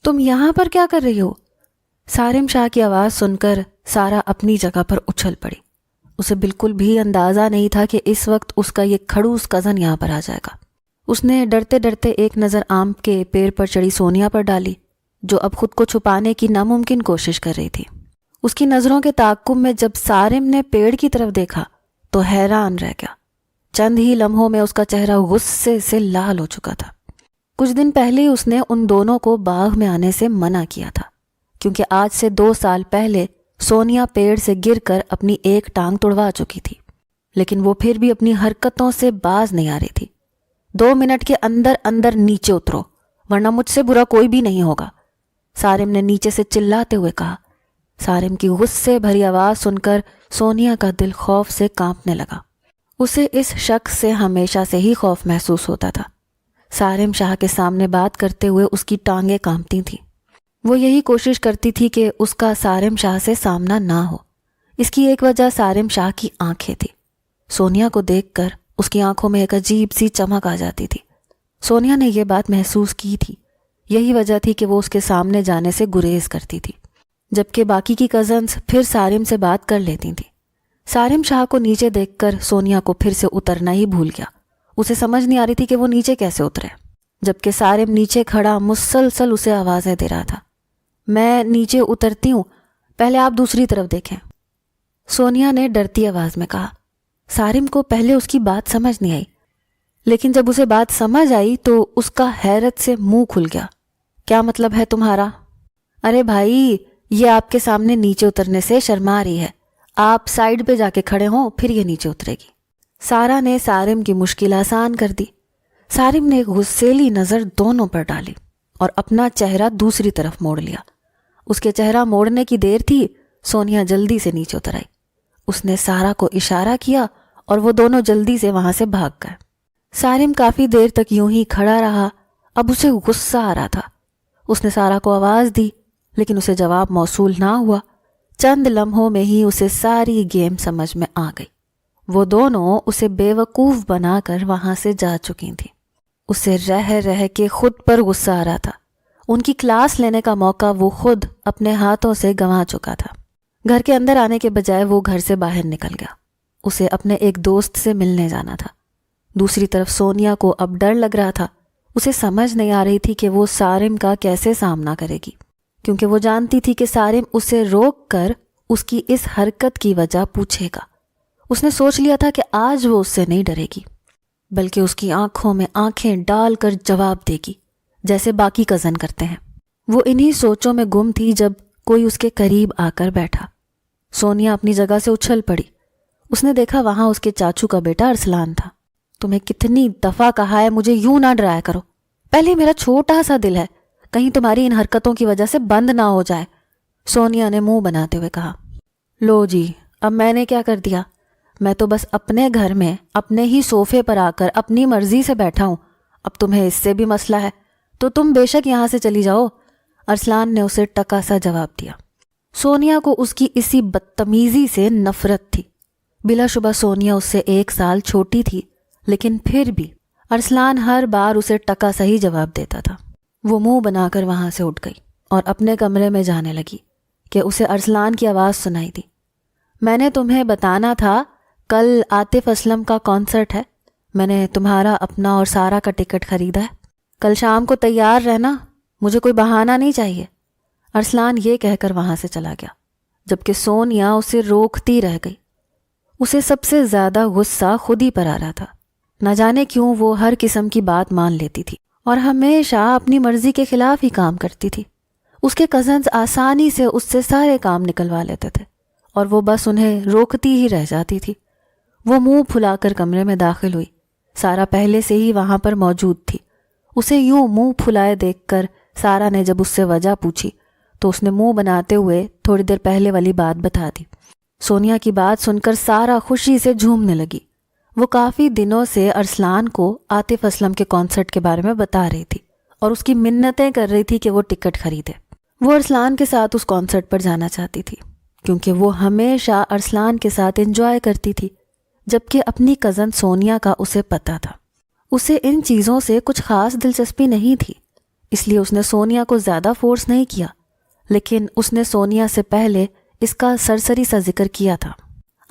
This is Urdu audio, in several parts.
تم یہاں پر کیا کر رہی ہو؟ صارم شاہ کی آواز سن کر سارا اپنی جگہ پر اچھل پڑی۔ اسے بالکل بھی اندازہ نہیں تھا کہ اس وقت اس کا یہ کھڑوس کزن یہاں پر آ جائے گا۔ اس نے ڈرتے ڈرتے ایک نظر آم کے پیڑ پر چڑھی سونیا پر ڈالی، جو اب خود کو چھپانے کی ناممکن کوشش کر رہی تھی۔ اس کی نظروں کے تعاقب میں جب صارم نے پیڑ کی طرف دیکھا تو حیران رہ گیا۔ چند ہی لمحوں میں اس کا چہرہ غصے سے لال ہو چکا تھا۔ کچھ دن پہلے اس نے ان دونوں کو باغ میں آنے سے منع کیا تھا، کیونکہ آج سے 2 سال پہلے سونیا پیڑ سے گر کر اپنی ایک ٹانگ توڑوا چکی تھی، لیکن وہ پھر بھی اپنی حرکتوں سے باز نہیں آ رہی تھی۔ 2 منٹ کے اندر اندر نیچے اترو، ورنہ مجھ سے برا کوئی بھی نہیں ہوگا، صارم نے نیچے سے چلاتے ہوئے کہا۔ صارم کی غصے بھری آواز سن کر سونیا کا دل خوف سے کانپنے لگا۔ اسے اس شخص سے ہمیشہ سے ہی خوف محسوس ہوتا تھا۔ صارم شاہ کے سامنے بات کرتے ہوئے اس کی ٹانگیں کانپتی تھیں۔ وہ یہی کوشش کرتی تھی کہ اس کا صارم شاہ سے سامنا نہ ہو۔ اس کی ایک وجہ صارم شاہ کی آنکھیں تھی۔ سونیا کو دیکھ کر اس کی آنکھوں میں ایک عجیب سی چمک آ جاتی تھی۔ سونیا نے یہ بات محسوس کی تھی، یہی وجہ تھی کہ وہ اس کے سامنے جانے سے گریز کرتی تھی، جبکہ باقی کی کزنز پھر صارم سے بات کر لیتی تھیں۔ صارم شاہ کو نیچے دیکھ کر سونیا کو پھر سے اترنا ہی بھول گیا۔ اسے سمجھ نہیں آ رہی تھی کہ وہ نیچے کیسے اترے، جبکہ صارم نیچے کھڑا مسلسل اسے آوازیں دے رہا تھا۔ میں نیچے اترتی ہوں، پہلے آپ دوسری طرف دیکھیں، سونیا نے ڈرتی آواز میں کہا۔ صارم کو پہلے اس کی بات سمجھ نہیں آئی، لیکن جب اسے بات سمجھ آئی تو اس کا حیرت سے منہ کھل گیا۔ کیا مطلب ہے تمہارا؟ ارے بھائی، یہ آپ کے سامنے نیچے اترنے سے شرما رہی ہے، آپ سائیڈ پہ جا کے کھڑے ہوں پھر یہ نیچے اترے گی۔ سارا نے صارم کی مشکل آسان کر دی۔ صارم نے ایک غصیلی نظر دونوں پر ڈالی اور اپنا چہرہ دوسری طرف موڑ لیا۔ اس کے چہرہ موڑنے کی دیر تھی، سونیا جلدی سے نیچے اتر آئی۔ اس نے سارا کو اشارہ کیا اور وہ دونوں جلدی سے وہاں سے بھاگ گئے۔ صارم کافی دیر تک یوں ہی کھڑا رہا۔ اب اسے غصہ آ رہا تھا۔ اس نے سارا کو آواز دی، لیکن اسے جواب موصول نہ ہوا۔ چند لمحوں میں ہی اسے ساری گیم سمجھ میں آ گئی۔ وہ دونوں اسے بے وقوف بنا کر وہاں سے جا چکی تھیں۔ اسے رہ رہ کے خود پر غصہ آ رہا تھا۔ ان کی کلاس لینے کا موقع وہ خود اپنے ہاتھوں سے گنوا چکا تھا۔ گھر کے اندر آنے کے بجائے وہ گھر سے باہر نکل گیا۔ اسے اپنے ایک دوست سے ملنے جانا تھا۔ دوسری طرف سونیا کو اب ڈر لگ رہا تھا۔ اسے سمجھ نہیں آ رہی تھی کہ وہ صارم کا کیسے سامنا کرے گی، کیونکہ وہ جانتی تھی کہ صارم اسے روک کر اس کی اس حرکت کی وجہ پوچھے گا۔ اس نے سوچ لیا تھا کہ آج وہ اس سے نہیں ڈرے گی، بلکہ اس کی آنکھوں میں آنکھیں ڈال کر جواب دے گی، جیسے باقی کزن کرتے ہیں۔ وہ انہی سوچوں میں گم تھی جب کوئی اس کے قریب آ کر بیٹھا۔ سونیا اپنی جگہ سے اچھل پڑی۔ اس نے دیکھا وہاں اس کے چاچو کا بیٹا ارسلان تھا۔ تمہیں کتنی دفعہ کہا ہے مجھے یوں نہ ڈرایا کرو، پہلے میرا چھوٹا سا دل ہے، کہیں تمہاری ان حرکتوں کی وجہ سے بند نہ ہو جائے، سونیا نے منہ بناتے ہوئے کہا۔ لو جی، اب میں نے کیا کر دیا؟ میں تو بس اپنے گھر میں اپنے ہی صوفے پر آ کر اپنی مرضی سے بیٹھا ہوں، اب تمہیں اس سے بھی مسئلہ ہے تو تم بے شک یہاں سے چلی جاؤ، ارسلان نے اسے ٹکا سا جواب دیا۔ سونیا کو اس کی اسی بدتمیزی سے نفرت تھی۔ بلا شبہ سونیا اس سے 1 سال چھوٹی تھی، لیکن پھر بھی ارسلان ہر بار اسے ٹکا سا ہی جواب دیتا تھا۔ وہ منہ بنا کر وہاں سے اٹھ گئی اور اپنے کمرے میں جانے لگی کہ اسے ارسلان کی آواز سنائی دی۔ میں نے تمہیں بتانا تھا، کل عاطف اسلم کا کانسرٹ ہے، میں نے تمہارا اپنا اور سارا کا ٹکٹ خریدا ہے، کل شام کو تیار رہنا، مجھے کوئی بہانہ نہیں چاہیے۔ ارسلان یہ کہہ کر وہاں سے چلا گیا، جبکہ سونیا اسے روکتی رہ گئی۔ اسے سب سے زیادہ غصہ خود ہی پر آ رہا تھا۔ نہ جانے کیوں وہ ہر قسم کی بات مان لیتی تھی اور ہمیشہ اپنی مرضی کے خلاف ہی کام کرتی تھی۔ اس کے کزنز آسانی سے اس سے سارے کام نکلوا لیتے تھے اور وہ بس انہیں روکتی ہی رہ جاتی تھی۔ وہ منہ پھلا کر کمرے میں داخل ہوئی۔ سارا پہلے سے ہی وہاں پر موجود تھی۔ اسے یوں منہ پھلائے دیکھ کر سارا نے جب اس سے وجہ پوچھی تو اس نے منہ بناتے ہوئے تھوڑی دیر پہلے والی بات بتا دی۔ سونیا کی بات سن کر سارا خوشی سے جھومنے لگی۔ وہ کافی دنوں سے ارسلان کو عاطف اسلم کے کانسرٹ کے بارے میں بتا رہی تھی اور اس کی منتیں کر رہی تھی کہ وہ ٹکٹ خریدے۔ وہ ارسلان کے ساتھ اس کانسرٹ پر جانا چاہتی تھی کیونکہ وہ ہمیشہ ارسلان کے ساتھ انجوائے کرتی تھی، جبکہ اپنی کزن سونیا کا اسے پتہ تھا۔ اسے ان چیزوں سے کچھ خاص دلچسپی نہیں تھی، اس لیے اس نے سونیا کو زیادہ فورس نہیں کیا، لیکن اس نے سونیا سے پہلے اس کا سرسری سا ذکر کیا تھا۔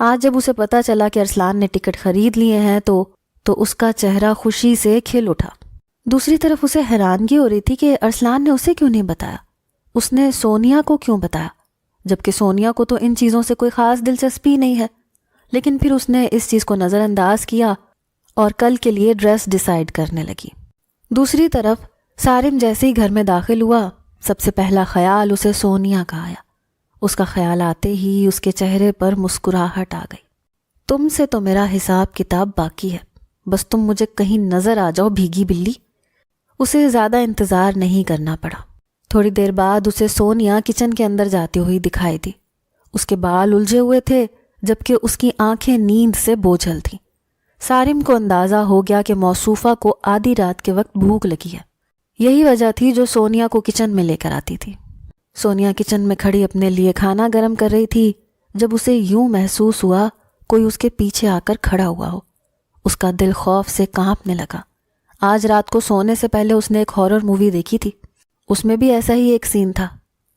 آج جب اسے پتہ چلا کہ ارسلان نے ٹکٹ خرید لیے ہیں تو اس کا چہرہ خوشی سے کھل اٹھا۔ دوسری طرف اسے حیرانگی ہو رہی تھی کہ ارسلان نے اسے کیوں نہیں بتایا، اس نے سونیا کو کیوں بتایا، جبکہ سونیا کو تو ان چیزوں سے کوئی خاص دلچسپی نہیں ہے۔ لیکن پھر اس نے اس چیز کو نظر انداز کیا اور کل کے لیے ڈریس ڈیسائیڈ کرنے لگی۔ دوسری طرف سارم جیسے ہی گھر میں داخل ہوا، سب سے پہلا خیال اسے سونیا کا آیا۔ اس کا خیال آتے ہی اس کے چہرے پر مسکراہٹ آ گئی۔ تم سے تو میرا حساب کتاب باقی ہے، بس تم مجھے کہیں نظر آ جاؤ بھیگی بلی۔ اسے زیادہ انتظار نہیں کرنا پڑا۔ تھوڑی دیر بعد اسے سونیا کچن کے اندر جاتی ہوئی دکھائی دی۔ اس کے بال الجھے ہوئے تھے جبکہ اس کی آنکھیں نیند سے بوجھل تھیں۔ سارم کو اندازہ ہو گیا کہ موصوفہ کو آدھی رات کے وقت بھوک لگی ہے۔ یہی وجہ تھی جو سونیا کو کچن میں لے کر آتی تھی۔ سونیا کچن میں کھڑی اپنے لیے کھانا گرم کر رہی تھی جب اسے یوں محسوس ہوا کوئی اس کے پیچھے آ کر کھڑا ہوا ہو۔ اس کا دل خوف سے کانپنے لگا۔ آج رات کو سونے سے پہلے اس نے ایک ہارر مووی دیکھی تھی، اس میں بھی ایسا ہی ایک سین تھا۔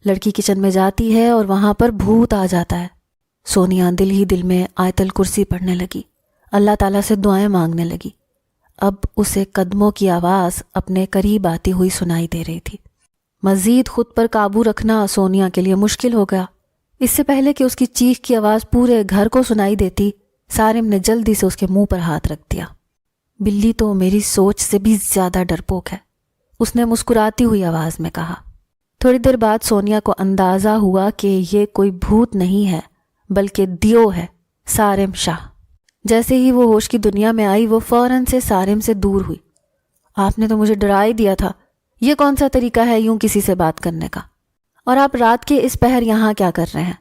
لڑکی کچن میں جاتی ہے اور وہاں پر بھوت آ جاتا ہے۔ سونیا دل ہی دل میں آیت الکرسی پڑھنے لگی، اللہ تعالیٰ سے دعائیں مانگنے لگی۔ اب اسے قدموں کی آواز اپنے قریب آتی ہوئی سنائی دے رہی تھی۔ مزید خود پر قابو رکھنا سونیا کے لیے مشکل ہو گیا۔ اس سے پہلے کہ اس کی چیخ کی آواز پورے گھر کو سنائی دیتی، سارم نے جلدی سے اس کے منہ پر ہاتھ رکھ دیا۔ بلی تو میری سوچ سے بھی زیادہ ڈرپوک ہے، اس نے مسکراتی ہوئی آواز میں کہا۔ تھوڑی دیر بعد سونیا کو اندازہ ہوا کہ یہ کوئی بھوت نہیں ہے بلکہ دیو ہے، سارم شاہ۔ جیسے ہی وہ ہوش کی دنیا میں آئی وہ فوراً سے سارم سے دور ہوئی۔ آپ نے تو مجھے ڈرا ہی دیا تھا، یہ کون سا طریقہ ہے یوں کسی سے بات کرنے کا؟ اور آپ رات کے اس پہر یہاں کیا کر رہے ہیں؟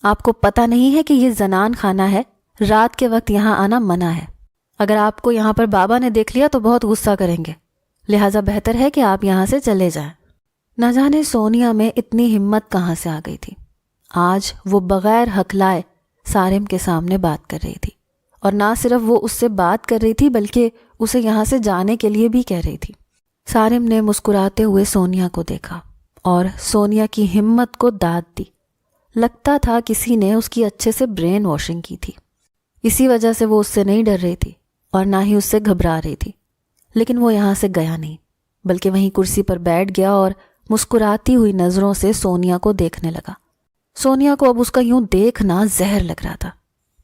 آپ کو پتہ نہیں ہے کہ یہ زنان خانہ ہے، رات کے وقت یہاں آنا منع ہے۔ اگر آپ کو یہاں پر بابا نے دیکھ لیا تو بہت غصہ کریں گے، لہٰذا بہتر ہے کہ آپ یہاں سے چلے جائیں۔ نہ جانے سونیا میں اتنی ہمت کہاں سے آ گئی تھی۔ آج وہ بغیر ہکلائے سارم کے سامنے بات کر رہی تھی، اور نہ صرف وہ اس سے بات کر رہی تھی بلکہ اسے یہاں سے جانے کے لیے بھی کہہ رہی تھی۔ سارم نے مسکراتے ہوئے سونیا کو دیکھا اور سونیا کی ہمت کو داد دی۔ لگتا تھا کسی نے اس کی اچھے سے برین واشنگ کی تھی، اسی وجہ سے وہ اس سے نہیں ڈر رہی تھی اور نہ ہی اس سے گھبرا رہی تھی۔ لیکن وہ یہاں سے گیا نہیں بلکہ وہیں کرسی پر بیٹھ گیا اور مسکراتی ہوئی نظروں سے سونیا کو دیکھنے لگا۔ سونیا کو اب اس کا یوں دیکھنا زہر لگ رہا تھا۔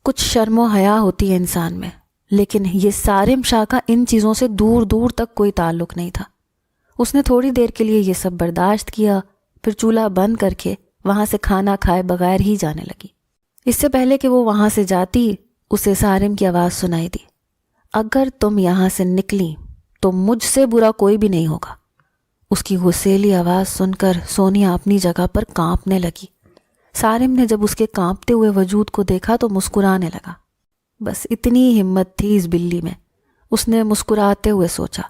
کچھ شرم و حیا ہوتی ہے انسان میں، لیکن یہ سارم شاہ کا ان چیزوں سے دور دور تک کوئی تعلق نہیں تھا۔ اس نے تھوڑی دیر کے لیے یہ سب برداشت کیا، پھر چولہا بند کر کے وہاں سے کھانا کھائے بغیر ہی جانے لگی۔ اس سے پہلے کہ وہ وہاں سے جاتی اسے سارم کی آواز سنائی دی، اگر تم یہاں سے نکلی تو مجھ سے برا کوئی بھی نہیں ہوگا۔ اس کی غصیلی آواز سن کر سونیا اپنی جگہ پر کانپنے لگی۔ سارم نے جب اس کے کانپتے ہوئے وجود کو دیکھا تو مسکرانے لگا۔ بس اتنی ہمت تھی اس بلی میں، اس نے مسکراتے ہوئے سوچا۔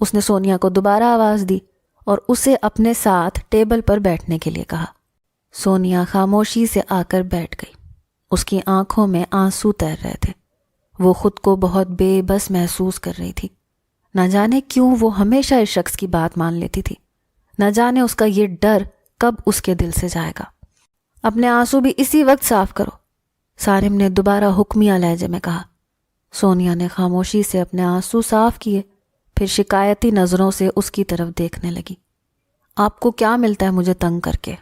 اس نے سونیا کو دوبارہ آواز دی اور اسے اپنے ساتھ ٹیبل پر بیٹھنے کے لیے کہا۔ سونیا خاموشی سے آ کر بیٹھ گئی۔ اس کی آنکھوں میں آنسو تیر رہے تھے، وہ خود کو بہت بے بس محسوس کر رہی تھی۔ نہ جانے کیوں وہ ہمیشہ اس شخص کی بات مان لیتی تھی، نہ جانے اس کا یہ ڈر کب اس کے دل سے جائے گا۔ اپنے آنسو بھی اسی وقت صاف کرو، سارم نے دوبارہ حکمیہ لہجے میں کہا۔ سونیا نے خاموشی سے اپنے آنسو صاف کیے، پھر شکایتی نظروں سے اس کی طرف دیکھنے لگی۔ آپ کو کیا ملتا ہے مجھے تنگ کر کے؟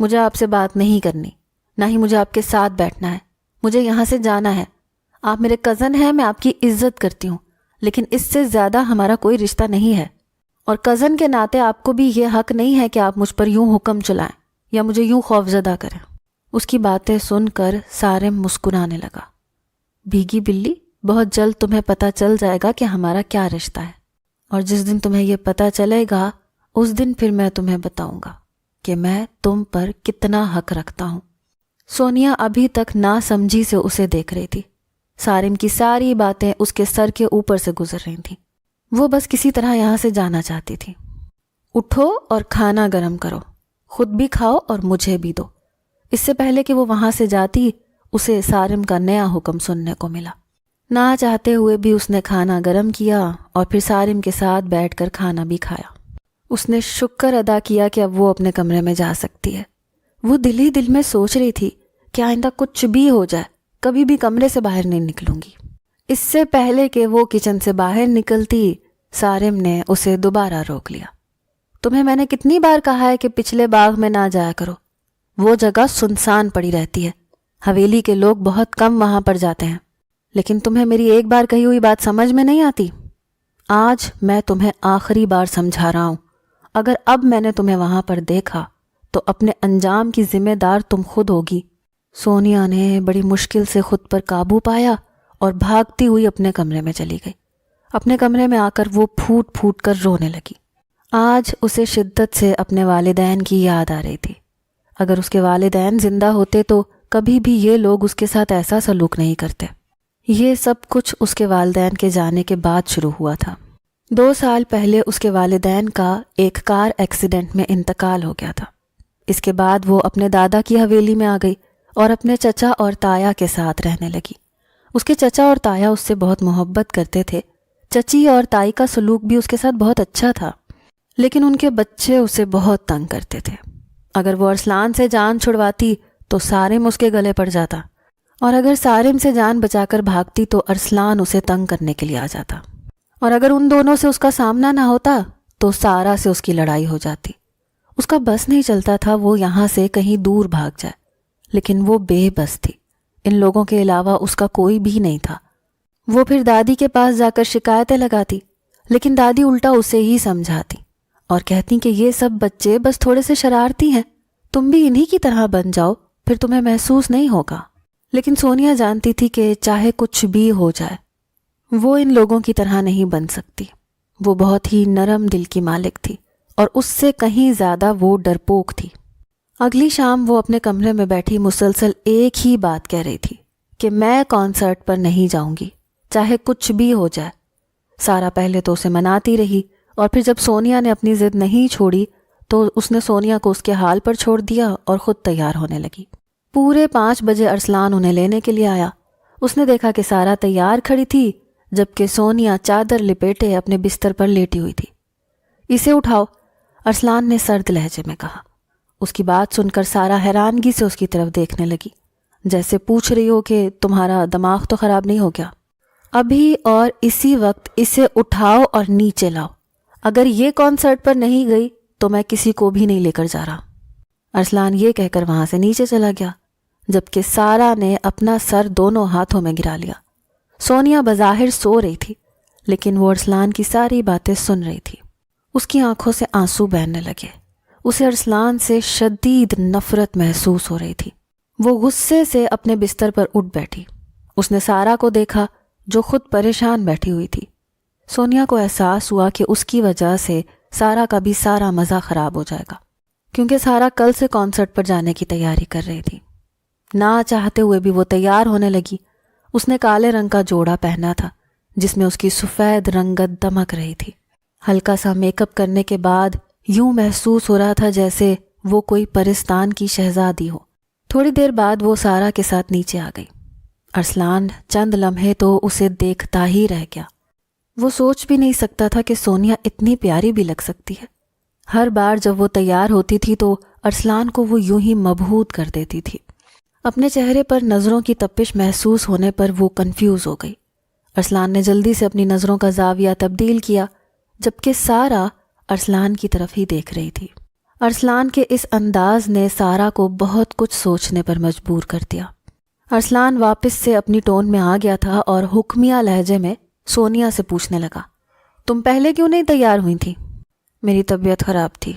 مجھے آپ سے بات نہیں کرنی، نہ ہی مجھے آپ کے ساتھ بیٹھنا ہے، مجھے یہاں سے جانا ہے۔ آپ میرے کزن ہیں، میں آپ کی عزت کرتی ہوں، لیکن اس سے زیادہ ہمارا کوئی رشتہ نہیں ہے، اور کزن کے ناطے آپ کو بھی یہ حق نہیں ہے کہ آپ مجھ پر یوں حکم چلائیں یا مجھے یوں خوفزدہ کریں۔ اس کی باتیں سن کر سارم مسکرانے لگا۔ بھیگی بلی، بہت جلد تمہیں پتہ چل جائے گا کہ ہمارا کیا رشتہ ہے، اور جس دن تمہیں یہ پتہ چلے گا اس دن پھر میں تمہیں بتاؤں گا کہ میں تم پر کتنا حق رکھتا ہوں۔ سونیا ابھی تک نہ سمجھی سے اسے دیکھ رہی تھی۔ سارم کی ساری باتیں اس کے سر کے اوپر سے گزر رہی تھیں۔ وہ بس کسی طرح یہاں سے جانا چاہتی تھی۔ اٹھو اور کھانا گرم کرو، خود بھی کھاؤ اور مجھے بھی دو۔ اس سے پہلے کہ وہ وہاں سے جاتی اسے سارم کا نیا حکم سننے کو ملا۔ نہ چاہتے ہوئے بھی اس نے کھانا گرم کیا اور پھر سارم کے ساتھ بیٹھ کر کھانا بھی کھایا۔ اس نے شکر ادا کیا کہ اب وہ اپنے کمرے میں جا سکتی ہے۔ وہ دل ہی دل میں سوچ رہی تھی کہ آئندہ کچھ بھی ہو جائے کبھی بھی کمرے سے باہر نہیں نکلوں گی۔ اس سے پہلے کہ وہ کچن سے باہر نکلتی، صارم نے اسے دوبارہ روک لیا۔ تمہیں میں نے کتنی بار کہا ہے کہ پچھلے باغ میں نہ جایا کرو، وہ جگہ سنسان پڑی رہتی ہے، حویلی کے لوگ بہت کم وہاں پر جاتے ہیں۔ لیکن تمہیں میری ایک بار کہی ہوئی بات سمجھ میں نہیں آتی؟ آج میں تمہیں آخری بار سمجھا رہا ہوں، اگر اب میں نے تمہیں وہاں پر دیکھا تو اپنے انجام کی ذمہ دار تم خود ہوگی۔ سونیا نے بڑی مشکل سے خود پر قابو پایا اور بھاگتی ہوئی اپنے کمرے میں چلی گئی۔ اپنے کمرے میں آ کر وہ پھوٹ پھوٹ کر رونے لگی۔ آج اسے شدت سے اپنے والدین کی یاد آ رہی تھی۔ اگر اس کے والدین زندہ ہوتے تو کبھی بھی یہ لوگ اس کے ساتھ ایسا سلوک نہیں کرتے۔ یہ سب کچھ اس کے والدین کے جانے کے بعد شروع ہوا تھا۔ 2 سال پہلے اس کے والدین کا ایک کار ایکسیڈنٹ میں انتقال ہو گیا تھا۔ اس کے بعد وہ اپنے دادا کی حویلی میں آ گئی اور اپنے چچا اور تایا کے ساتھ رہنے لگی۔ اس کے چچا اور تایا اس سے بہت محبت کرتے تھے۔ چچی اور تائی کا سلوک بھی اس کے ساتھ بہت اچھا تھا، لیکن ان کے بچے اسے بہت تنگ کرتے تھے۔ اگر وہ ارسلان سے جان چھڑواتی تو صارم اس کے گلے پڑ جاتا، اور اگر صارم سے جان بچا کر بھاگتی تو ارسلان اسے تنگ کرنے کے لیے آ جاتا، اور اگر ان دونوں سے اس کا سامنا نہ ہوتا تو سارا سے اس کی لڑائی ہو جاتی۔ اس کا بس نہیں چلتا تھا وہ یہاں سے کہیں دور بھاگ جائے، لیکن وہ بے بس تھی۔ ان لوگوں کے علاوہ اس کا کوئی بھی نہیں تھا۔ وہ پھر دادی کے پاس جا کر شکایتیں لگاتی، لیکن دادی الٹا اسے ہی سمجھاتی اور کہتی کہ یہ سب بچے بس تھوڑے سے شرارتی ہیں، تم بھی انہی کی طرح بن جاؤ، پھر تمہیں محسوس نہیں ہوگا۔ لیکن سونیا جانتی تھی کہ چاہے کچھ بھی ہو جائے وہ ان لوگوں کی طرح نہیں بن سکتی۔ وہ بہت ہی نرم دل کی مالک تھی اور اس سے کہیں زیادہ وہ ڈرپوک تھی۔ اگلی شام وہ اپنے کمرے میں بیٹھی مسلسل ایک ہی بات کہہ رہی تھی کہ میں کانسرٹ پر نہیں جاؤں گی، چاہے کچھ بھی ہو جائے۔ سارا پہلے تو اسے مناتی رہی، اور پھر جب سونیا نے اپنی ضد نہیں چھوڑی تو اس نے سونیا کو اس کے حال پر چھوڑ دیا اور خود تیار ہونے لگی۔ پورے 5 بجے ارسلان انہیں لینے کے لیے آیا۔ اس نے دیکھا کہ سارا تیار کھڑی تھی، جبکہ سونیا چادر لپیٹے اپنے بستر پر لیٹی ہوئی تھی۔ اسے اٹھاؤ، ارسلان نے سرد لہجے میں کہا۔ اس کی بات سن کر سارا حیرانگی سے اس کی طرف دیکھنے لگی، جیسے پوچھ رہی ہو کہ تمہارا دماغ تو خراب نہیں ہو گیا؟ ابھی اور اسی وقت اسے اٹھاؤ اور نیچے لاؤ، اگر یہ کانسرٹ پر نہیں گئی تو میں کسی کو بھی نہیں لے کر جا رہا۔ ارسلان یہ کہہ کر وہاں سے نیچے چلا گیا، جبکہ سارا نے اپنا سر دونوں ہاتھوں میں گرا لیا۔ سونیا بظاہر سو رہی تھی، لیکن وہ ارسلان کی ساری باتیں سن رہی تھی۔ اس کی آنکھوں سے آنسو بہنے لگے۔ اسے ارسلان سے شدید نفرت محسوس ہو رہی تھی۔ وہ غصے سے اپنے بستر پر اٹھ بیٹھی۔ اس نے سارا کو دیکھا جو خود پریشان بیٹھی ہوئی تھی۔ سونیا کو احساس ہوا کہ اس کی وجہ سے سارا کا بھی سارا مزہ خراب ہو جائے گا، کیونکہ سارا کل سے کانسرٹ پر جانے کی تیاری کر رہی تھی۔ نہ چاہتے ہوئے بھی وہ تیار ہونے لگی۔ اس نے کالے رنگ کا جوڑا پہنا تھا جس میں اس کی سفید رنگت دمک رہی تھی۔ ہلکا سا میک اپ کرنے کے بعد یوں محسوس ہو رہا تھا جیسے وہ کوئی پرستان کی شہزادی ہو۔ تھوڑی دیر بعد وہ سارا کے ساتھ نیچے آ گئی۔ ارسلان چند لمحے تو اسے دیکھتا ہی رہ گیا۔ وہ سوچ بھی نہیں سکتا تھا کہ سونیا اتنی پیاری بھی لگ سکتی ہے۔ ہر بار جب وہ تیار ہوتی تھی تو ارسلان کو وہ یوں ہی مبہوت کر دیتی تھی۔ اپنے چہرے پر نظروں کی تپش محسوس ہونے پر وہ کنفیوز ہو گئی۔ ارسلان نے جلدی سے اپنی نظروں کا زاویہ تبدیل کیا، جبکہ سارا ارسلان کی طرف ہی دیکھ رہی تھی۔ ارسلان کے اس انداز نے سارا کو بہت کچھ سوچنے پر مجبور کر دیا۔ ارسلان واپس سے اپنی ٹون میں آ گیا تھا اور حکمیہ لہجے میں سونیا سے پوچھنے لگا، تم پہلے کیوں نہیں تیار ہوئی تھی؟ میری طبیعت خراب تھی،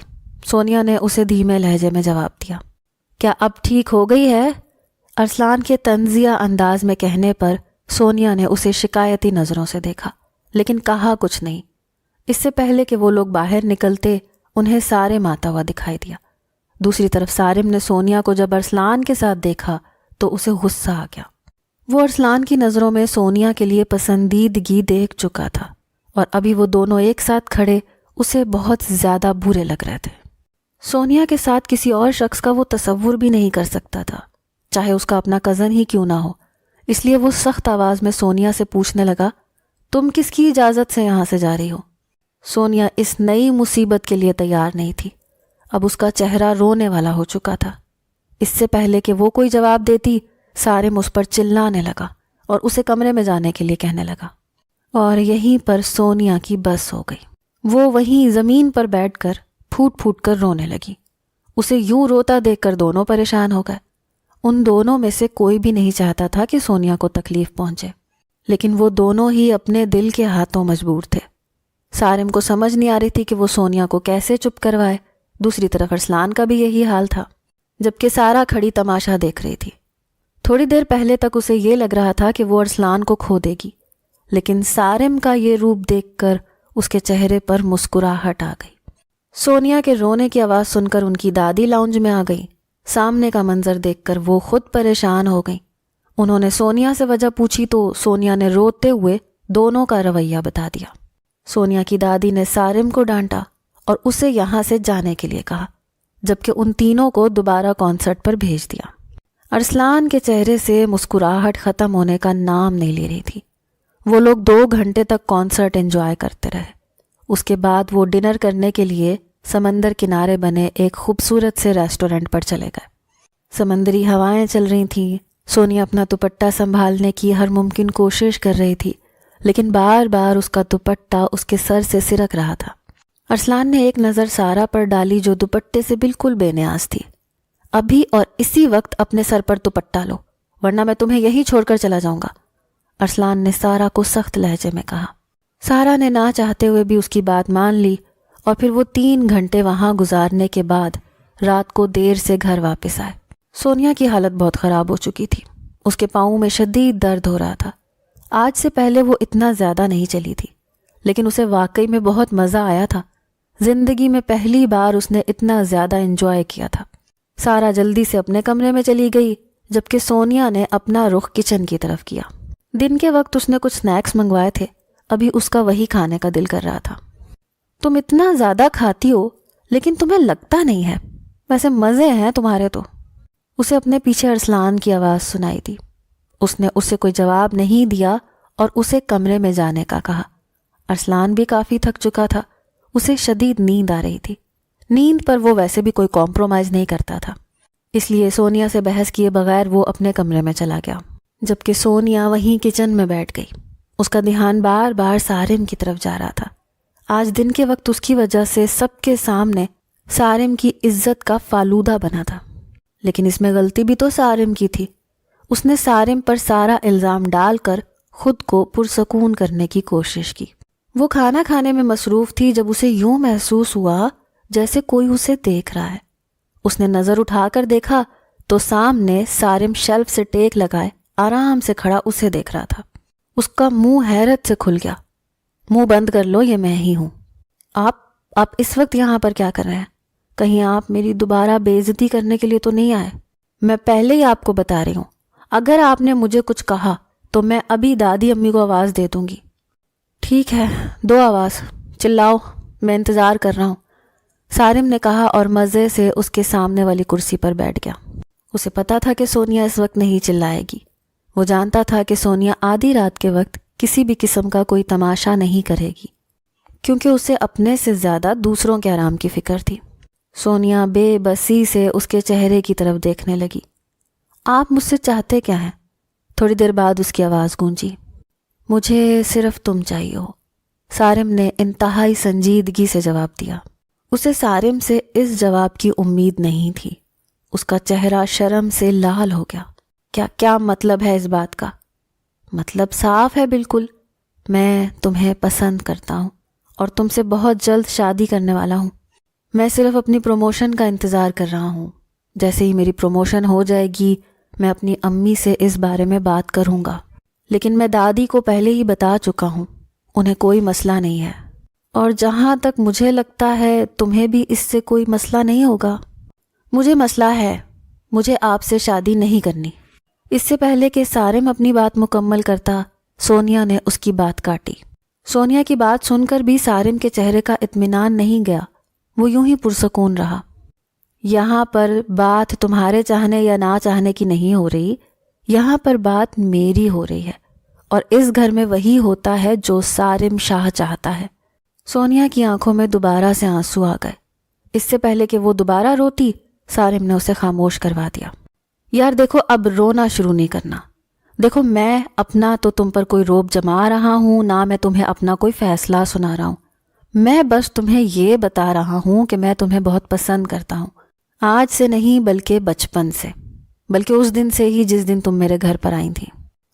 سونیا نے اسے دھیمے لہجے میں جواب دیا۔ کیا اب ٹھیک ہو گئی ہے؟ ارسلان کے طنزیہ انداز میں کہنے پر سونیا نے اسے شکایتی نظروں سے دیکھا، لیکن کہا کچھ نہیں۔ اس سے پہلے کہ وہ لوگ باہر نکلتے انہیں صارم آتا ہوا دکھائی دیا۔ دوسری طرف صارم نے سونیا کو جب ارسلان کے ساتھ دیکھا تو اسے غصہ آ گیا۔ وہ ارسلان کی نظروں میں سونیا کے لیے پسندیدگی دیکھ چکا تھا، اور ابھی وہ دونوں ایک ساتھ کھڑے اسے بہت زیادہ برے لگ رہے تھے۔ سونیا کے ساتھ کسی اور شخص کا وہ تصور بھی نہیں کر سکتا تھا، چاہے اس کا اپنا کزن ہی کیوں نہ ہو۔ اس لیے وہ سخت آواز میں سونیا سے پوچھنے لگا، تم کس کی اجازت سے یہاں سے جا رہی ہو؟ سونیا اس نئی مصیبت کے لیے تیار نہیں تھی۔ اب اس کا چہرہ رونے والا ہو چکا تھا۔ اس سے پہلے کہ وہ کوئی جواب دیتی، سارم اس پر چلانے لگا اور اسے کمرے میں جانے کے لیے کہنے لگا، اور یہیں پر سونیا کی بس ہو گئی۔ وہ وہیں زمین پر بیٹھ کر پھوٹ پھوٹ کر رونے لگی۔ اسے یوں روتا دیکھ کر دونوں پریشان ہو گئے۔ ان دونوں میں سے کوئی بھی نہیں چاہتا تھا کہ سونیا کو تکلیف پہنچے، لیکن وہ دونوں ہی اپنے دل کے ہاتھوں مجبور تھے۔ سارم کو سمجھ نہیں آ رہی تھی کہ وہ سونیا کو کیسے چپ کروائے۔ دوسری طرف ارسلان کا بھی یہی حال تھا، جبکہ سارا کھڑی تماشا دیکھ رہی تھی۔ تھوڑی دیر پہلے تک اسے یہ لگ رہا تھا کہ وہ ارسلان کو کھو دے گی، لیکن سارم کا یہ روپ دیکھ کر اس کے چہرے پر مسکراہٹ آ گئی۔ سونیا کے رونے کی آواز سن کر ان کی دادی لاؤنج میں آ گئی۔ سامنے کا منظر دیکھ کر وہ خود پریشان ہو گئیں۔ انہوں نے سونیا سے وجہ پوچھی تو سونیا نے روتے ہوئے دونوں کا رویہ بتا دیا۔ سونیا کی دادی نے سارم کو ڈانٹا اور اسے یہاں سے جانے کے لیے کہا، جبکہ ان تینوں کو دوبارہ کانسرٹ پر بھیج دیا۔ ارسلان کے چہرے سے مسکراہٹ ختم ہونے کا نام نہیں لے رہی تھی۔ وہ لوگ 2 گھنٹے تک کانسرٹ انجوائے کرتے رہے۔ اس کے بعد وہ ڈنر کرنے کے لیے سمندر کنارے بنے ایک خوبصورت سے ریسٹورنٹ پر چلے گئے۔ سمندری ہوائیں چل رہی تھیں۔ سونیا اپنا دوپٹہ سنبھالنے کی ہر ممکن کوشش کر رہی تھی، لیکن بار بار اس کا دوپٹہ اس کے سر سے سرک رہا تھا۔ ارسلان نے ایک نظر سارا پر ڈالی جو دوپٹے سے بالکل بے نیاز تھی۔ ابھی اور اسی وقت اپنے سر پر دوپٹہ لو، ورنہ میں تمہیں یہی چھوڑ کر چلا جاؤں گا، ارسلان نے سارا کو سخت لہجے میں کہا۔ سارا نے نہ چاہتے ہوئے بھی اس کی بات مان لی، اور پھر وہ 3 گھنٹے وہاں گزارنے کے بعد رات کو دیر سے گھر واپس آئے۔ سونیا کی حالت بہت خراب ہو چکی تھی۔ اس کے پاؤں میں شدید درد ہو رہا تھا۔ آج سے پہلے وہ اتنا زیادہ نہیں چلی تھی، لیکن اسے واقعی میں بہت مزہ آیا تھا۔ زندگی میں پہلی بار اس نے اتنا زیادہ انجوائے کیا تھا۔ سارا جلدی سے اپنے کمرے میں چلی گئی، جبکہ سونیا نے اپنا رخ کچن کی طرف کیا۔ دن کے وقت اس نے کچھ سنیکس منگوائے تھے، ابھی اس کا وہی کھانے کا دل کر رہا تھا۔ تم اتنا زیادہ کھاتی ہو لیکن تمہیں لگتا نہیں ہے، ویسے مزے ہیں تمہارے تو، اسے اپنے پیچھے ارسلان کی آواز سنائی دی۔ اس نے اسے کوئی جواب نہیں دیا اور اسے کمرے میں جانے کا کہا۔ ارسلان بھی کافی تھک چکا تھا، اسے شدید نیند آ رہی تھی۔ نیند پر وہ ویسے بھی کوئی کمپرومائز نہیں کرتا تھا، اس لیے سونیا سے بحث کیے بغیر وہ اپنے کمرے میں چلا گیا، جبکہ سونیا وہیں کچن میں بیٹھ گئی۔ اس کا دھیان بار بار سارم کی طرف جا رہا تھا۔ آج دن کے وقت اس کی وجہ سے سب کے سامنے سارم کی عزت کا فالودہ بنا تھا، لیکن اس میں غلطی بھی تو سارم کی تھی۔ اس نے سارم پر سارا الزام ڈال کر خود کو پرسکون کرنے کی کوشش کی۔ وہ کھانا کھانے میں مصروف تھی جب اسے یوں محسوس ہوا جیسے کوئی اسے دیکھ رہا ہے۔ اس نے نظر اٹھا کر دیکھا تو سامنے سارم شیلف سے ٹیک لگائے آرام سے کھڑا اسے دیکھ رہا تھا۔ اس کا منہ حیرت سے کھل گیا۔ منہ بند کر لو، یہ میں ہی ہوں۔ آپ اس وقت یہاں پر کیا کر رہے ہیں؟ کہیں آپ میری دوبارہ بے عزتی کرنے کے لیے تو نہیں آئے؟ میں پہلے ہی آپ کو بتا رہی ہوں، اگر آپ نے مجھے کچھ کہا تو میں ابھی دادی امی کو آواز دے دوں گی۔ ٹھیک ہے، دو آواز، چلاؤ، میں انتظار کر رہا ہوں، سارم نے کہا اور مزے سے اس کے سامنے والی کرسی پر بیٹھ گیا۔ اسے پتا تھا کہ سونیا اس وقت نہیں چلائے گی۔ وہ جانتا تھا کہ سونیا آدھی رات کے وقت کسی بھی قسم کا کوئی تماشا نہیں کرے گی، کیونکہ اسے اپنے سے زیادہ دوسروں کے آرام کی فکر تھی۔ سونیا بے بسی سے اس کے چہرے کی طرف دیکھنے لگی۔ آپ مجھ سے چاہتے کیا ہیں؟ تھوڑی دیر بعد اس کی آواز گونجی۔ مجھے صرف تم چاہیے ہو، سارم نے انتہائی سنجیدگی سے جواب دیا۔ اسے سارم سے اس جواب کی امید نہیں تھی۔ اس کا چہرہ شرم سے لال ہو گیا۔ کیا مطلب ہے اس بات کا؟ مطلب صاف ہے بالکل، میں تمہیں پسند کرتا ہوں اور تم سے بہت جلد شادی کرنے والا ہوں۔ میں صرف اپنی پروموشن کا انتظار کر رہا ہوں۔ جیسے ہی میری پروموشن ہو جائے گی میں اپنی امی سے اس بارے میں بات کروں گا، لیکن میں دادی کو پہلے ہی بتا چکا ہوں، انہیں کوئی مسئلہ نہیں ہے، اور جہاں تک مجھے لگتا ہے تمہیں بھی اس سے کوئی مسئلہ نہیں ہوگا۔ مجھے مسئلہ ہے، مجھے آپ سے شادی نہیں کرنی۔ اس سے پہلے کہ سارم اپنی بات مکمل کرتا، سونیا نے اس کی بات کاٹی۔ سونیا کی بات سن کر بھی سارم کے چہرے کا اطمینان نہیں گیا، وہ یوں ہی پرسکون رہا۔ یہاں پر بات تمہارے چاہنے یا نہ چاہنے کی نہیں ہو رہی، یہاں پر بات میری ہو رہی ہے، اور اس گھر میں وہی ہوتا ہے جو سارم شاہ چاہتا ہے۔ سونیا کی آنکھوں میں دوبارہ سے آنسو آ گئے۔ اس سے پہلے کہ وہ دوبارہ روتی، سارم نے اسے خاموش کروا دیا۔ یار دیکھو، اب رونا شروع نہیں کرنا۔ دیکھو، میں اپنا تو تم پر کوئی روب جما رہا ہوں، نہ میں تمہیں اپنا کوئی فیصلہ سنا رہا ہوں۔ میں بس تمہیں یہ بتا رہا ہوں کہ میں تمہیں بہت پسند کرتا ہوں، آج سے نہیں بلکہ بچپن سے، بلکہ اس دن سے ہی جس دن تم میرے گھر پر آئی تھی۔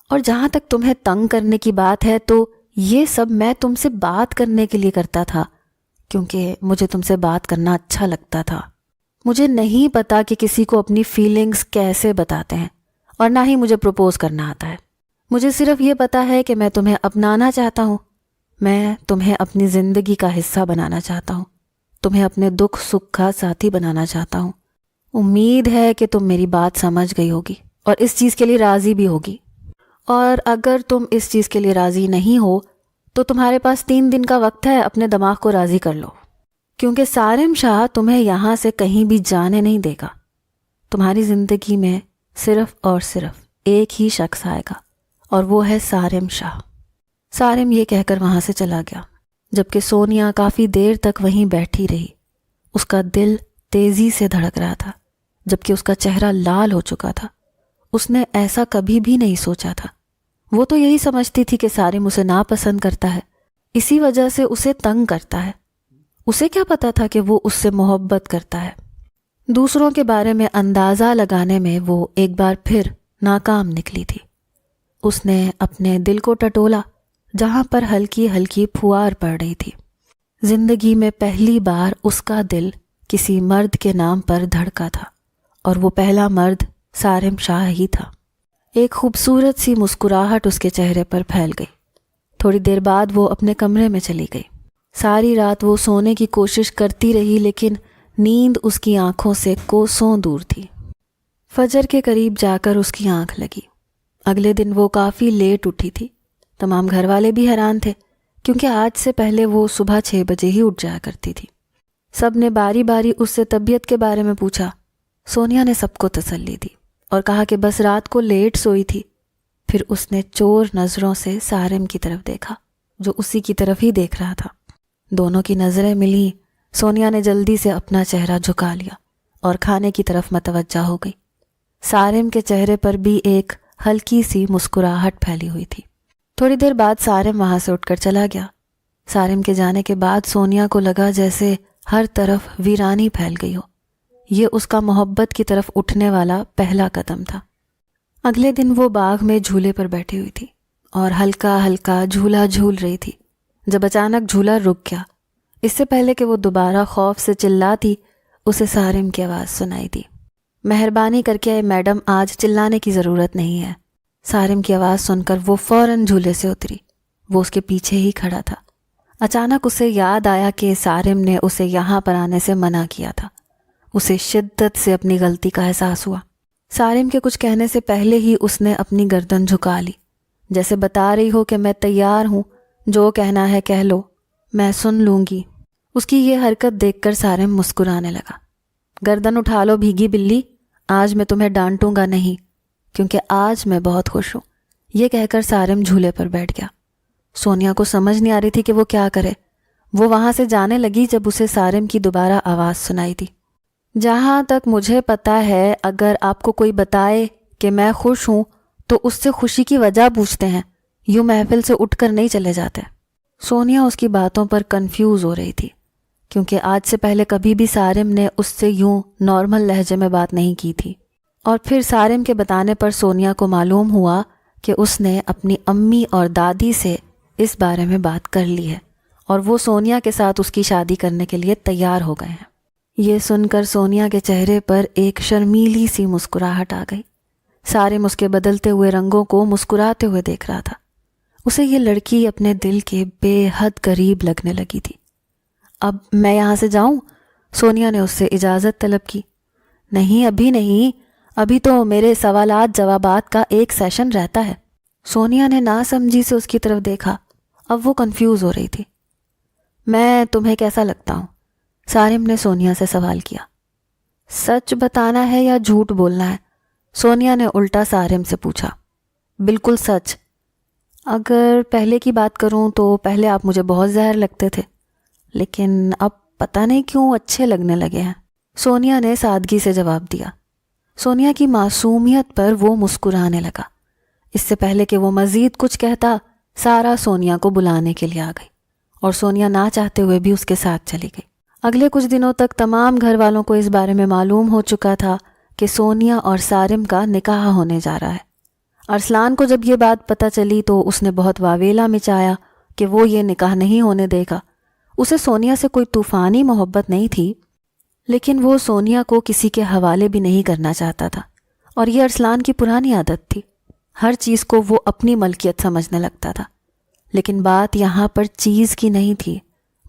اور جہاں تک تمہیں تنگ کرنے کی بات ہے تو یہ سب میں تم سے بات کرنے کے لیے کرتا تھا، کیونکہ مجھے تم سے بات کرنا اچھا لگتا تھا۔ مجھے نہیں پتا کہ کسی کو اپنی فیلنگز کیسے بتاتے ہیں، اور نہ ہی مجھے پروپوز کرنا آتا ہے۔ مجھے صرف یہ پتا ہے کہ میں تمہیں اپنانا چاہتا ہوں، میں تمہیں اپنی زندگی کا حصہ بنانا چاہتا ہوں، تمہیں اپنے دکھ سکھ کا ساتھی بنانا چاہتا ہوں۔ امید ہے کہ تم میری بات سمجھ گئی ہوگی اور اس چیز کے لیے راضی بھی ہوگی۔ اور اگر تم اس چیز کے لیے راضی نہیں ہو تو تمہارے پاس 3 دن کا وقت ہے، اپنے دماغ کو راضی کر لو، کیونکہ سارم شاہ تمہیں یہاں سے کہیں بھی جانے نہیں دے گا۔ تمہاری زندگی میں صرف اور صرف ایک ہی شخص آئے گا، اور وہ ہے سارم شاہ۔ سارم یہ کہہ کر وہاں سے چلا گیا، جبکہ سونیا کافی دیر تک وہیں بیٹھی رہی۔ اس کا دل تیزی سے دھڑک رہا تھا، جبکہ اس کا چہرہ لال ہو چکا تھا۔ اس نے ایسا کبھی بھی نہیں سوچا تھا۔ وہ تو یہی سمجھتی تھی کہ سارم اسے ناپسند کرتا ہے، اسی وجہ سے اسے تنگ کرتا ہے۔ اسے کیا پتا تھا کہ وہ اس سے محبت کرتا ہے۔ دوسروں کے بارے میں اندازہ لگانے میں وہ ایک بار پھر ناکام نکلی تھی۔ اس نے اپنے دل کو ٹٹولا جہاں پر ہلکی ہلکی پھوار پڑ رہی تھی۔ زندگی میں پہلی بار اس کا دل کسی مرد کے نام پر دھڑکا تھا، اور وہ پہلا مرد سارم شاہ ہی تھا۔ ایک خوبصورت سی مسکراہٹ اس کے چہرے پر پھیل گئی۔ تھوڑی دیر بعد وہ اپنے کمرے میں چلی گئی۔ ساری رات وہ سونے کی کوشش کرتی رہی، لیکن نیند اس کی آنکھوں سے کوسوں دور تھی۔ فجر کے قریب جا کر اس کی آنکھ لگی۔ اگلے دن وہ کافی لیٹ اٹھی تھی۔ تمام گھر والے بھی حیران تھے، کیونکہ آج سے پہلے وہ صبح 6 بجے ہی اٹھ جایا کرتی تھی۔ سب نے باری باری اس سے طبیعت کے بارے میں پوچھا۔ سونیا نے سب کو تسلی دی اور کہا کہ بس رات کو لیٹ سوئی تھی۔ پھر اس نے چور نظروں سے سارم کی طرف دیکھا، جو اسی کی طرف ہی دیکھ رہا تھا۔ دونوں کی نظریں ملی۔ سونیا نے جلدی سے اپنا چہرہ جھکا لیا اور کھانے کی طرف متوجہ ہو گئی۔ سارم کے چہرے پر بھی ایک ہلکی سی مسکراہٹ پھیلی ہوئی تھی۔ تھوڑی دیر بعد سارم وہاں سے اٹھ کر چلا گیا۔ سارم کے جانے کے بعد سونیا کو لگا جیسے ہر طرف ویرانی پھیل گئی ہو۔ یہ اس کا محبت کی طرف اٹھنے والا پہلا قدم تھا۔ اگلے دن وہ باغ میں جھولے پر بیٹھی ہوئی تھی اور ہلکا ہلکا جھولا جھول رہی تھی، جب اچانک جھولا رک گیا۔ اس سے پہلے کہ وہ دوبارہ خوف سے چلاتی، اسے سارم کی آواز سنائی دی۔ مہربانی کر کے میڈم، آج چلانے کی ضرورت نہیں ہے۔ سارم کی آواز سن کر وہ فوراً جھولے سے اتری۔ وہ اس کے پیچھے ہی کھڑا تھا۔ اچانک اسے یاد آیا کہ سارم نے اسے یہاں پر آنے سے منع کیا تھا۔ اسے شدت سے اپنی غلطی کا احساس ہوا۔ سارم کے کچھ کہنے سے پہلے ہی اس نے اپنی گردن جھکا لی، جیسے بتا رہی ہو کہ میں تیار ہوں، جو کہنا ہے کہہ لو، میں سن لوں گی۔ اس کی یہ حرکت دیکھ کر سارم مسکرانے لگا۔ گردن اٹھا لو بھیگی بلی، آج میں تمہیں ڈانٹوں گا نہیں، کیونکہ آج میں بہت خوش ہوں۔ یہ کہہ کر سارم جھولے پر بیٹھ گیا۔ سونیا کو سمجھ نہیں آ رہی تھی کہ وہ کیا کرے۔ وہ وہاں سے جانے لگی جب اسے سارم کی دوبارہ آواز سنائی دی۔ جہاں تک مجھے پتا ہے، اگر آپ کو کوئی بتائے کہ میں خوش ہوں تو اس سے خوشی کی وجہ پوچھتے ہیں، یوں محفل سے اٹھ کر نہیں چلے جاتے۔ سونیا اس کی باتوں پر کنفیوز ہو رہی تھی، کیونکہ آج سے پہلے کبھی بھی سارم نے اس سے یوں نارمل لہجے میں بات نہیں کی تھی۔ اور پھر سارم کے بتانے پر سونیا کو معلوم ہوا کہ اس نے اپنی امی اور دادی سے اس بارے میں بات کر لی ہے، اور وہ سونیا کے ساتھ اس کی شادی کرنے کے لیے تیار ہو گئے ہیں۔ یہ سن کر سونیا کے چہرے پر ایک شرمیلی سی مسکراہٹ آ گئی۔ سارم اس کے بدلتے ہوئے رنگوں کو مسکراتے ہوئے دیکھ رہا تھا۔ اسے یہ لڑکی اپنے دل کے بے حد قریب لگنے لگی تھی۔ اب میں یہاں سے جاؤں؟ سونیا نے اس سے اجازت طلب کی۔ نہیں، ابھی نہیں، ابھی تو میرے سوالات جوابات کا ایک سیشن رہتا ہے۔ سونیا نے ناسمجھی سے اس کی طرف دیکھا۔ اب وہ کنفیوز ہو رہی تھی۔ میں تمہیں کیسا لگتا ہوں؟ سارم نے سونیا سے سوال کیا۔ سچ بتانا ہے یا جھوٹ بولنا ہے؟ سونیا نے الٹا سارم سے پوچھا۔ بالکل سچ۔ اگر پہلے کی بات کروں تو پہلے آپ مجھے بہت زہر لگتے تھے، لیکن اب پتہ نہیں کیوں اچھے لگنے لگے ہیں، سونیا نے سادگی سے جواب دیا۔ سونیا کی معصومیت پر وہ مسکرانے لگا۔ اس سے پہلے کہ وہ مزید کچھ کہتا، سارا سونیا کو بلانے کے لیے آ گئی اور سونیا نہ چاہتے ہوئے بھی اس کے ساتھ چلی گئی۔ اگلے کچھ دنوں تک تمام گھر والوں کو اس بارے میں معلوم ہو چکا تھا کہ سونیا اور سارم کا نکاح ہونے جا رہا ہے۔ ارسلان کو جب یہ بات پتہ چلی تو اس نے بہت واویلا مچایا کہ وہ یہ نکاح نہیں ہونے دے گا۔ اسے سونیا سے کوئی طوفانی محبت نہیں تھی، لیکن وہ سونیا کو کسی کے حوالے بھی نہیں کرنا چاہتا تھا، اور یہ ارسلان کی پرانی عادت تھی۔ ہر چیز کو وہ اپنی ملکیت سمجھنے لگتا تھا، لیکن بات یہاں پر چیز کی نہیں تھی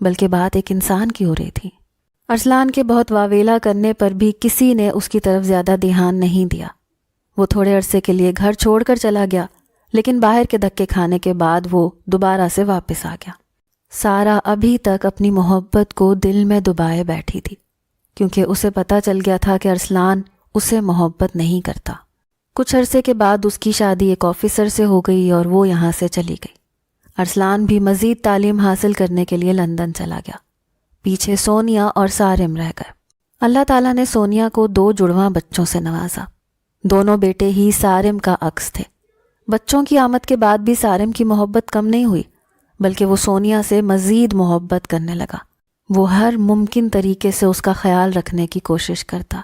بلکہ بات ایک انسان کی ہو رہی تھی۔ ارسلان کے بہت واویلا کرنے پر بھی کسی نے اس کی طرف زیادہ دھیان نہیں دیا۔ وہ تھوڑے عرصے کے لیے گھر چھوڑ کر چلا گیا، لیکن باہر کے دھکے کھانے کے بعد وہ دوبارہ سے واپس آ گیا۔ سارا ابھی تک اپنی محبت کو دل میں دبائے بیٹھی تھی، کیونکہ اسے پتہ چل گیا تھا کہ ارسلان اسے محبت نہیں کرتا۔ کچھ عرصے کے بعد اس کی شادی ایک آفیسر سے ہو گئی اور وہ یہاں سے چلی گئی۔ ارسلان بھی مزید تعلیم حاصل کرنے کے لیے لندن چلا گیا۔ پیچھے سونیا اور سارم رہ گئے۔ اللہ تعالیٰ نے سونیا کو 2 جڑواں بچوں سے نوازا۔ دونوں بیٹے ہی سارم کا عکس تھے۔ بچوں کی آمد کے بعد بھی سارم کی محبت کم نہیں ہوئی، بلکہ وہ سونیا سے مزید محبت کرنے لگا۔ وہ ہر ممکن طریقے سے اس کا خیال رکھنے کی کوشش کرتا۔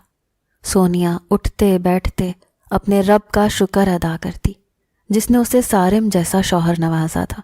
سونیا اٹھتے بیٹھتے اپنے رب کا شکر ادا کرتی، جس نے اسے سارم جیسا شوہر نوازا تھا۔